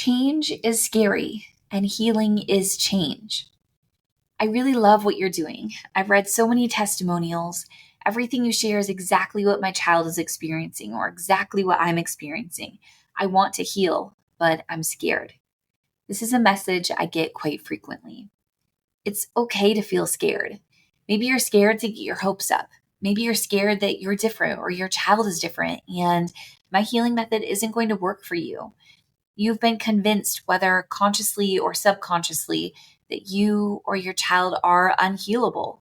Change is scary and healing is change. I really love what you're doing. I've read so many testimonials. Everything you share is exactly what my child is experiencing or exactly what I'm experiencing. I want to heal, but I'm scared. This is a message I get quite frequently. It's okay to feel scared. Maybe you're scared to get your hopes up. Maybe you're scared that you're different or your child is different and my healing method isn't going to work for you. You've been convinced, whether consciously or subconsciously, that you or your child are unhealable.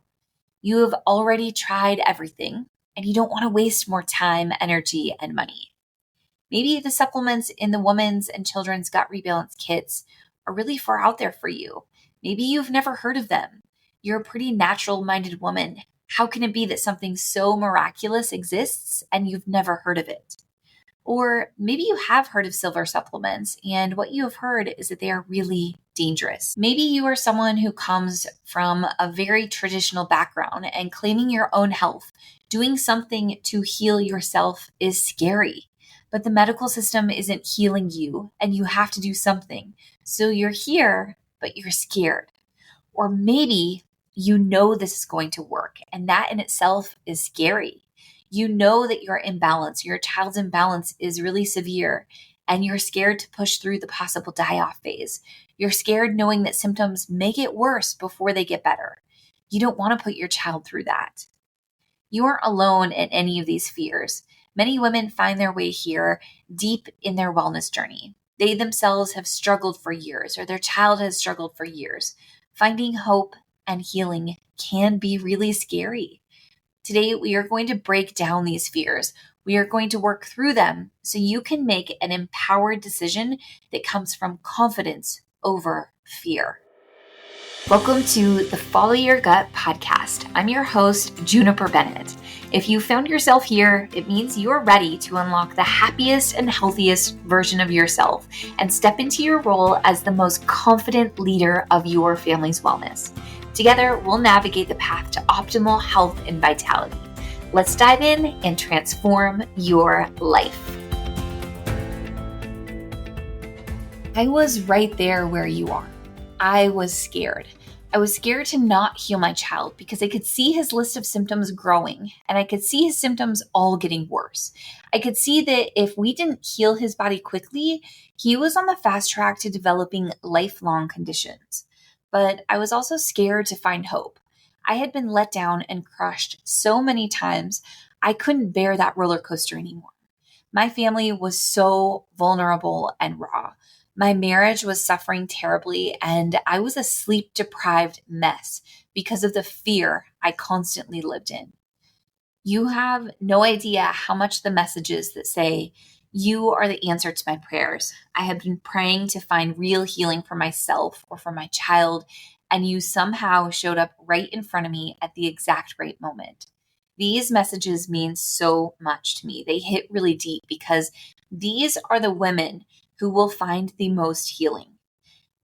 You have already tried everything and you don't want to waste more time, energy, and money. Maybe the supplements in the women's and children's gut rebalance kits are really far out there for you. Maybe you've never heard of them. You're a pretty natural-minded woman. How can it be that something so miraculous exists and you've never heard of it? Or maybe you have heard of silver supplements, and what you have heard is that they are really dangerous. Maybe you are someone who comes from a very traditional background and claiming your own health, doing something to heal yourself is scary. But the medical system isn't healing you, and you have to do something. So you're here, but you're scared. Or maybe you know this is going to work, and that in itself is scary. You know that your imbalance, your child's imbalance is really severe, and you're scared to push through the possible die-off phase. You're scared knowing that symptoms may get worse before they get better. You don't want to put your child through that. You aren't alone in any of these fears. Many women find their way here deep in their wellness journey. They themselves have struggled for years, or their child has struggled for years. Finding hope and healing can be really scary. Today, we are going to break down these fears. We are going to work through them so you can make an empowered decision that comes from confidence over fear. Welcome to the Follow Your Gut podcast. I'm your host, Juniper Bennett. If you found yourself here, it means you're ready to unlock the happiest and healthiest version of yourself and step into your role as the most confident leader of your family's wellness. Together, we'll navigate the path to optimal health and vitality. Let's dive in and transform your life. I was right there where you are. I was scared. I was scared to not heal my child because I could see his list of symptoms growing and I could see his symptoms all getting worse. I could see that if we didn't heal his body quickly, he was on the fast track to developing lifelong conditions. But I was also scared to find hope. I had been let down and crushed so many times, I couldn't bear that roller coaster anymore. My family was so vulnerable and raw. My marriage was suffering terribly, and I was a sleep-deprived mess because of the fear I constantly lived in. You have no idea how much the messages that say, "You are the answer to my prayers. I have been praying to find real healing for myself or for my child, and you somehow showed up right in front of me at the exact right moment." These messages mean so much to me. They hit really deep because these are the women who will find the most healing.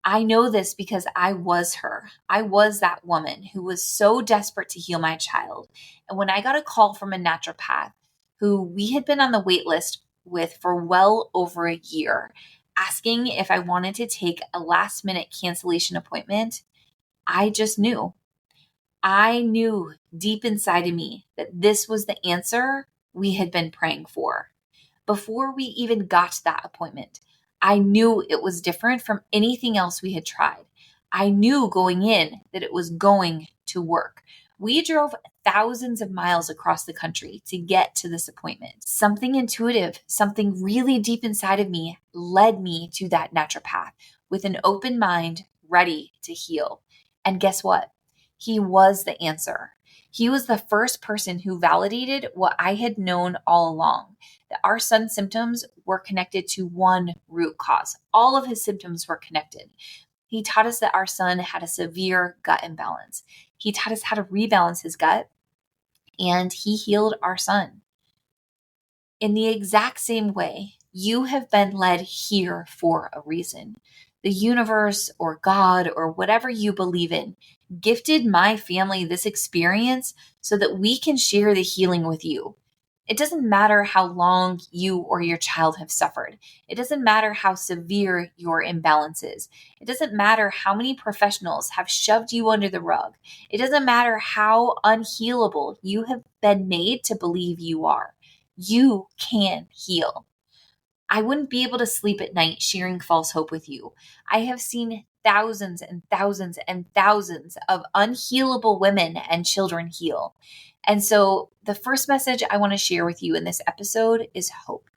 I know this because I was her. I was that woman who was so desperate to heal my child. And when I got a call from a naturopath who we had been on the wait list with for well over a year, asking if I wanted to take a last minute cancellation appointment, I just knew. I knew deep inside of me that this was the answer we had been praying for. Before we even got to that appointment, I knew it was different from anything else we had tried. I knew going in that it was going to work. We drove thousands of miles across the country to get to this appointment. Something intuitive, something really deep inside of me led me to that naturopath with an open mind, ready to heal. And guess what? He was the answer. He was the first person who validated what I had known all along, that our son's symptoms were connected to one root cause. All of his symptoms were connected. He taught us that our son had a severe gut imbalance. He taught us how to rebalance his gut, and he healed our son. In the exact same way, you have been led here for a reason. The universe or God or whatever you believe in gifted my family this experience so that we can share the healing with you. It doesn't matter how long you or your child have suffered. It doesn't matter how severe your imbalance is. It doesn't matter how many professionals have shoved you under the rug. It doesn't matter how unhealable you have been made to believe you are. You can heal. I wouldn't be able to sleep at night sharing false hope with you. I have seen thousands and thousands and thousands of unhealable women and children heal. And so, the first message I want to share with you in this episode is hope.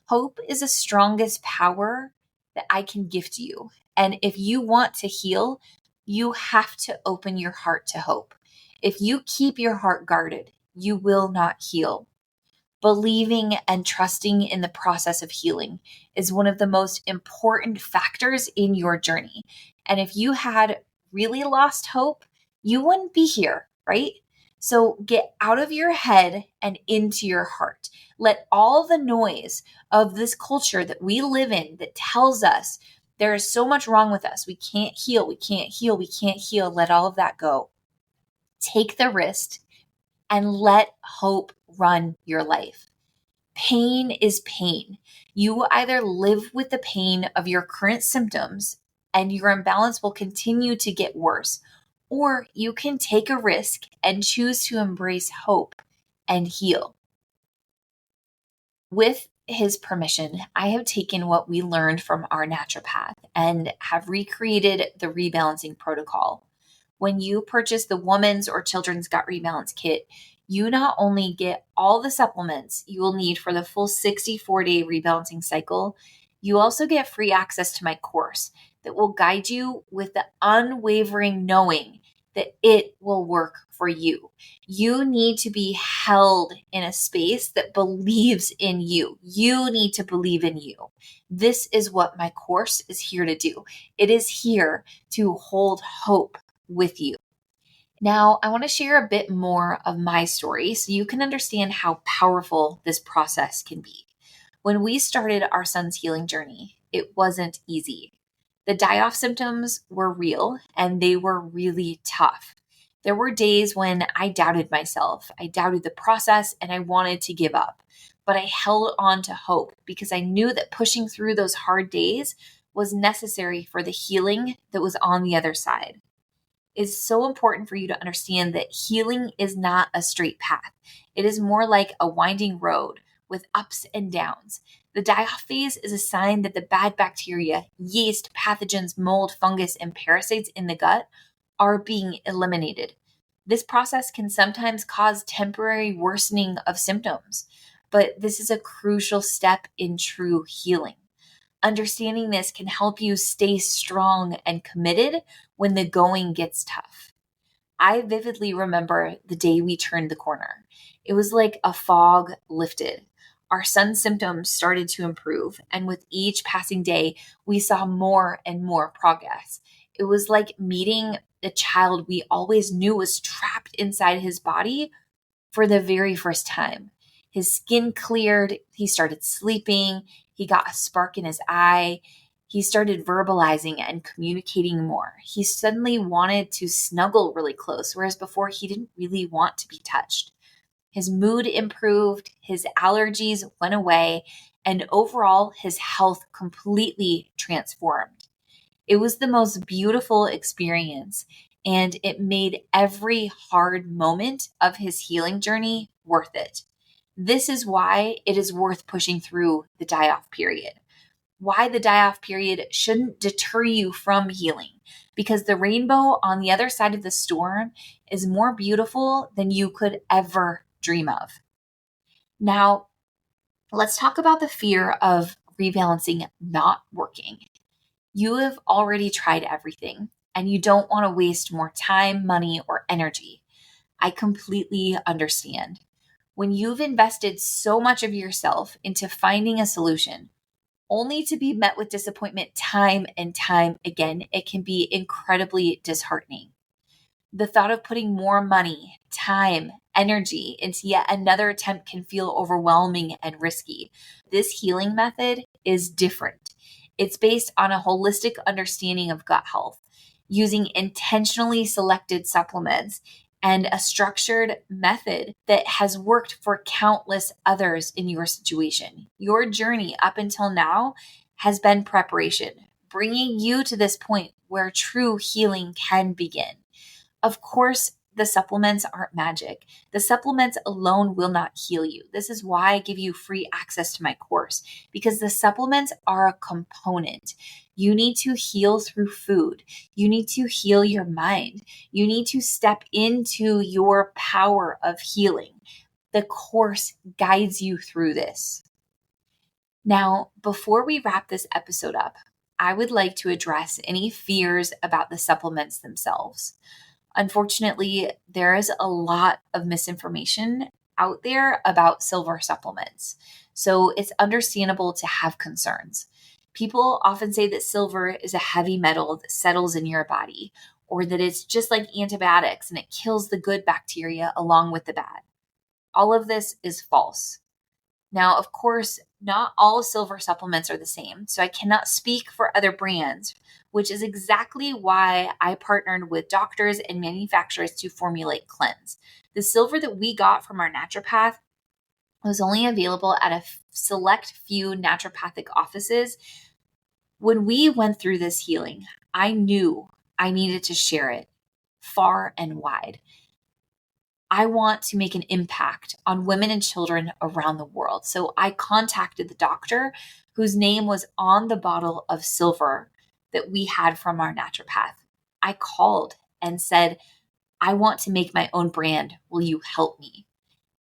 Hope is the strongest power that I can gift you. And if you want to heal, you have to open your heart to hope. If you keep your heart guarded, you will not heal. Believing and trusting in the process of healing is one of the most important factors in your journey. And if you had really lost hope, you wouldn't be here, right? So get out of your head and into your heart. Let all the noise of this culture that we live in that tells us there is so much wrong with us, we can't heal, we can't heal, we can't heal, let all of that go. Take the risk and let hope run your life. Pain is pain. You will either live with the pain of your current symptoms and your imbalance will continue to get worse, or you can take a risk and choose to embrace hope and heal. With his permission, I have taken what we learned from our naturopath and have recreated the rebalancing protocol. When you purchase the Woman's or Children's Gut Rebalance Kit, you not only get all the supplements you will need for the full 64-day rebalancing cycle, you also get free access to my course that will guide you with the unwavering knowing that it will work for you. You need to be held in a space that believes in you. You need to believe in you. This is what my course is here to do. It is here to hold hope with you. Now, I want to share a bit more of my story so you can understand how powerful this process can be. When we started our son's healing journey, it wasn't easy. The die-off symptoms were real and they were really tough. There were days when I doubted myself, I doubted the process, and I wanted to give up. But I held on to hope because I knew that pushing through those hard days was necessary for the healing that was on the other side. It's so important for you to understand that healing is not a straight path. It is more like a winding road with ups and downs. The die-off phase is a sign that the bad bacteria, yeast, pathogens, mold, fungus, and parasites in the gut are being eliminated. This process can sometimes cause temporary worsening of symptoms, but this is a crucial step in true healing. Understanding this can help you stay strong and committed when the going gets tough. I vividly remember the day we turned the corner. It was like a fog lifted. Our son's symptoms started to improve, and with each passing day, we saw more and more progress. It was like meeting the child we always knew was trapped inside his body for the very first time. His skin cleared, he started sleeping, he got a spark in his eye, he started verbalizing and communicating more. He suddenly wanted to snuggle really close, whereas before he didn't really want to be touched. His mood improved, his allergies went away, and overall, his health completely transformed. It was the most beautiful experience, and it made every hard moment of his healing journey worth it. This is why it is worth pushing through the die-off period. Why the die-off period shouldn't deter you from healing, because the rainbow on the other side of the storm is more beautiful than you could ever dream of. Now, let's talk about the fear of rebalancing not working. You have already tried everything, and you don't want to waste more time, money, or energy. I completely understand. When you've invested so much of yourself into finding a solution, only to be met with disappointment time and time again, it can be incredibly disheartening. The thought of putting more money, time, energy into yet another attempt can feel overwhelming and risky. This healing method is different. It's based on a holistic understanding of gut health, using intentionally selected supplements and a structured method that has worked for countless others in your situation. Your journey up until now has been preparation, bringing you to this point where true healing can begin. Of course, the supplements aren't magic. The supplements alone will not heal you. This is why I give you free access to my course, because the supplements are a component. You need to heal through food. You need to heal your mind. You need to step into your power of healing. The course guides you through this. Now, before we wrap this episode up, I would like to address any fears about the supplements themselves. Unfortunately, there is a lot of misinformation out there about silver supplements, so it's understandable to have concerns. People often say that silver is a heavy metal that settles in your body, or that it's just like antibiotics and it kills the good bacteria along with the bad. All of this is false. Now, of course, not all silver supplements are the same, so I cannot speak for other brands, which is exactly why I partnered with doctors and manufacturers to formulate Cleanse. The silver that we got from our naturopath was only available at a select few naturopathic offices. When we went through this healing, I knew I needed to share it far and wide. I want to make an impact on women and children around the world. So I contacted the doctor whose name was on the bottle of silver that we had from our naturopath. I called and said, I want to make my own brand. Will you help me?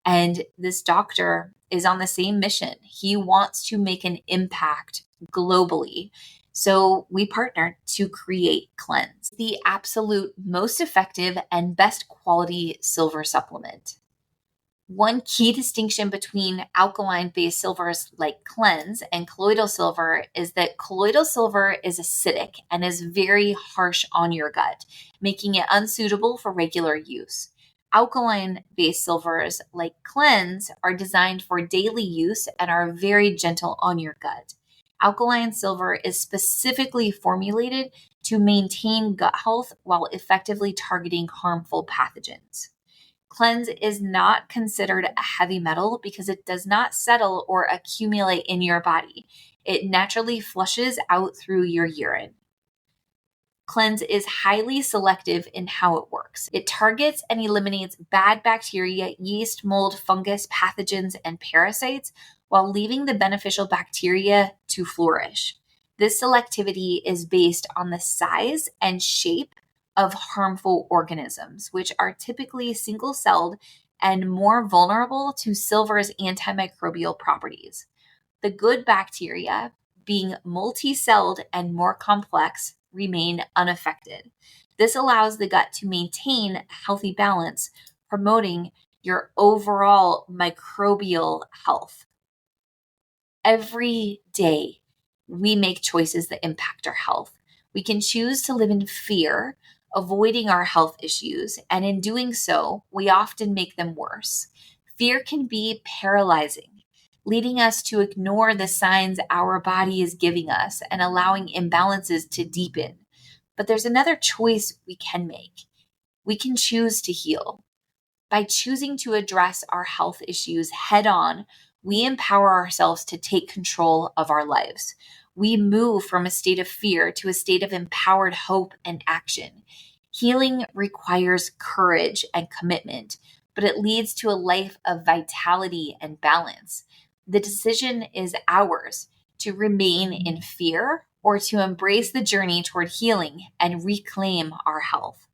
And this doctor is on the same mission. He wants to make an impact globally. So we partnered to create Cleanse, the absolute most effective and best quality silver supplement. One key distinction between alkaline-based silvers like Cleanse and colloidal silver is that colloidal silver is acidic and is very harsh on your gut, making it unsuitable for regular use. Alkaline-based silvers like Cleanse are designed for daily use and are very gentle on your gut. Alkaline silver is specifically formulated to maintain gut health while effectively targeting harmful pathogens. Cleanse is not considered a heavy metal because it does not settle or accumulate in your body. It naturally flushes out through your urine. Cleanse is highly selective in how it works. It targets and eliminates bad bacteria, yeast, mold, fungus, pathogens, and parasites while leaving the beneficial bacteria to flourish. This selectivity is based on the size and shape of harmful organisms, which are typically single-celled and more vulnerable to silver's antimicrobial properties. The good bacteria, being multi-celled and more complex, remain unaffected. This allows the gut to maintain a healthy balance, promoting your overall microbial health. Every day, we make choices that impact our health. We can choose to live in fear, avoiding our health issues, and in doing so, we often make them worse. Fear can be paralyzing, leading us to ignore the signs our body is giving us and allowing imbalances to deepen. But there's another choice we can make. We can choose to heal. By choosing to address our health issues head on, we empower ourselves to take control of our lives. We move from a state of fear to a state of empowered hope and action. Healing requires courage and commitment, but it leads to a life of vitality and balance. The decision is ours to remain in fear or to embrace the journey toward healing and reclaim our health.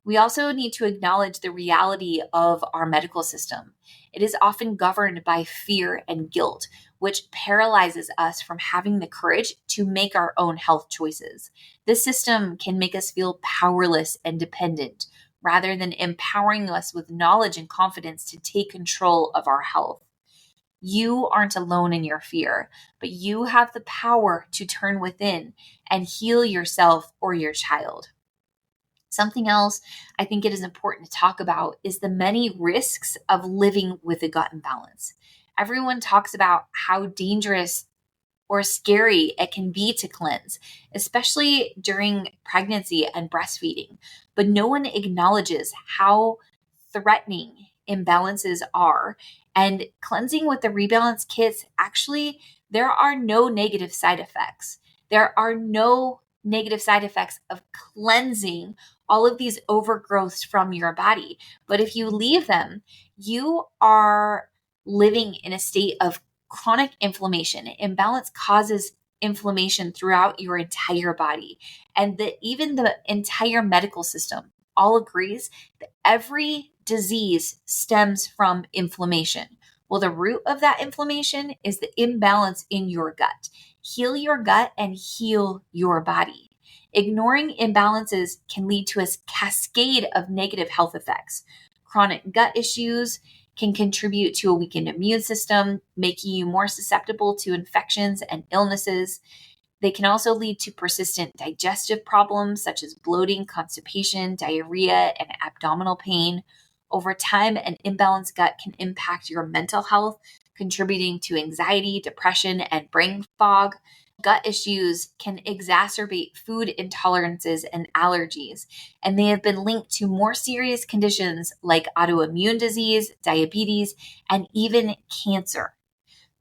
We also need to acknowledge the reality of our medical system. It is often governed by fear and guilt, which paralyzes us from having the courage to make our own health choices. This system can make us feel powerless and dependent, rather than empowering us with knowledge and confidence to take control of our health. You aren't alone in your fear, but you have the power to turn within and heal yourself or your child. Something else I think it is important to talk about is the many risks of living with a gut imbalance. Everyone talks about how dangerous or scary it can be to cleanse, especially during pregnancy and breastfeeding. But no one acknowledges how threatening imbalances are. And cleansing with the Rebalance kits, actually, there are no negative side effects. There are no negative side effects of cleansing all of these overgrowths from your body. But if you leave them, you are living in a state of chronic inflammation. Imbalance causes inflammation throughout your entire body. And even the entire medical system all agrees that every disease stems from inflammation. Well, the root of that inflammation is the imbalance in your gut. Heal your gut and heal your body. Ignoring imbalances can lead to a cascade of negative health effects. Chronic gut issues can contribute to a weakened immune system, making you more susceptible to infections and illnesses. They can also lead to persistent digestive problems such as bloating, constipation, diarrhea, and abdominal pain. Over time, an imbalanced gut can impact your mental health, contributing to anxiety, depression, and brain fog. Gut issues can exacerbate food intolerances and allergies, and they have been linked to more serious conditions like autoimmune disease, diabetes, and even cancer.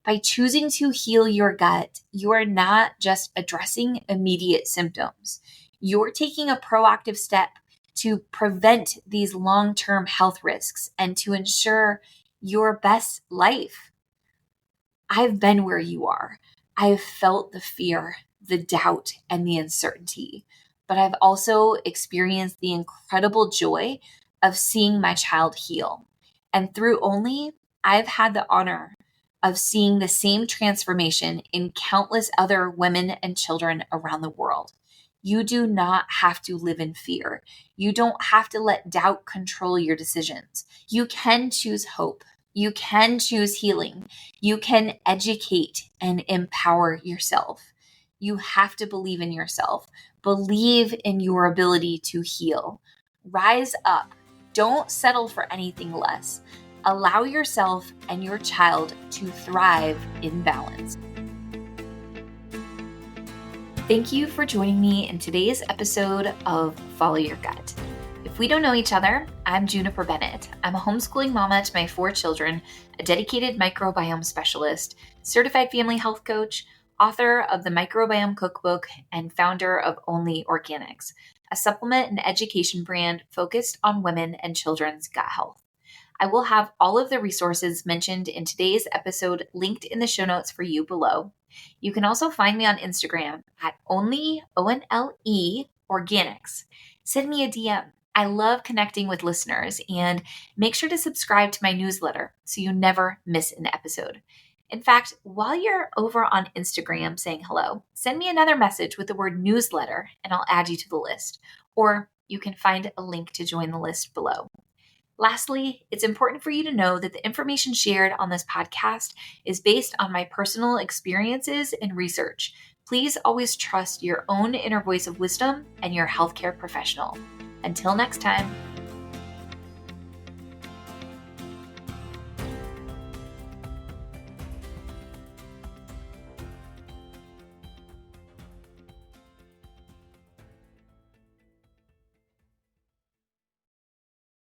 By choosing to heal your gut, you are not just addressing immediate symptoms. You're taking a proactive step to prevent these long-term health risks and to ensure your best life. I've been where you are. I've felt the fear, the doubt, and the uncertainty, but I've also experienced the incredible joy of seeing my child heal. And through Only, I've had the honor of seeing the same transformation in countless other women and children around the world. You do not have to live in fear. You don't have to let doubt control your decisions. You can choose hope. You can choose healing. You can educate and empower yourself. You have to believe in yourself. Believe in your ability to heal. Rise up. Don't settle for anything less. Allow yourself and your child to thrive in balance. Thank you for joining me in today's episode of Follow Your Gut. If we don't know each other, I'm Juniper Bennett. I'm a homeschooling mama to my 4 children, a dedicated microbiome specialist, certified family health coach, author of the Microbiome Cookbook, and founder of Only Organics, a supplement and education brand focused on women and children's gut health. I will have all of the resources mentioned in today's episode linked in the show notes for you below. You can also find me on Instagram at Only, O-N-L-E, Organics. Send me a DM. I love connecting with listeners, and make sure to subscribe to my newsletter so you never miss an episode. In fact, while you're over on Instagram saying hello, send me another message with the word newsletter and I'll add you to the list. Or you can find a link to join the list below. Lastly, it's important for you to know that the information shared on this podcast is based on my personal experiences and research. Please always trust your own inner voice of wisdom and your healthcare professional. Until next time.